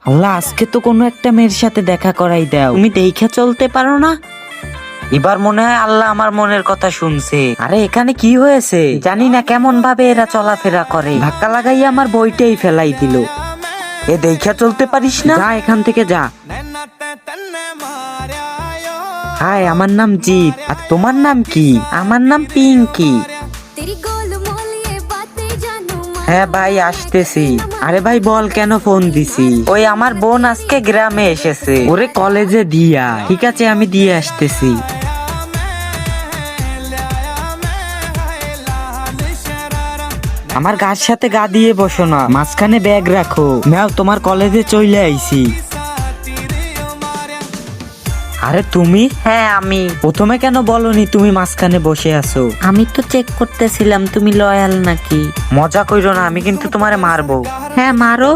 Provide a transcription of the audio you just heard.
আল্লাহ, আজকে তো কোনো একটা মেয়ের সাথে দেখা করাই দাও। তুমি দেখে চলতে পারো না? এবার মনে হয় আল্লাহ আমার মনের কথা শুনছে। আরে এখানে কি হয়েছে জানি না, কেমন ভাবে এরা চলাফেরা করে। ধাক্কা লাগাই আমার বইটাই ফেলাই দিল। এ দেখা চলতে পারিস না, যা এখান থেকে যা। হাই, আমার নাম জিৎ। আর তোমার নাম কি? আমার নাম পিঙ্কি। হ্যাঁ ভাই, আসতেছি। আরে ভাই বল, কেন ফোন দিছি? ওই আমার বোন আজকে গ্রামে এসেছে, ওরে কলেজে দিয়া। ঠিক আছে, আমি দিয়ে আসতেছি। আমার গার সাথে গা দিয়ে বসো না, মাঝখানে ব্যাগ রাখো। ম্যাও, তোমার কলেজে চলে আইছি। আরে তুমি? হ্যাঁ আমি। প্রথমে কেন বলনি তুমি মাঝখানে বসে আছো? আমি তো চেক করতেছিলাম তুমি লয়াল নাকি। মজা কইরো না, আমি কিন্তু তোমারে মারবো। হ্যাঁ মারো।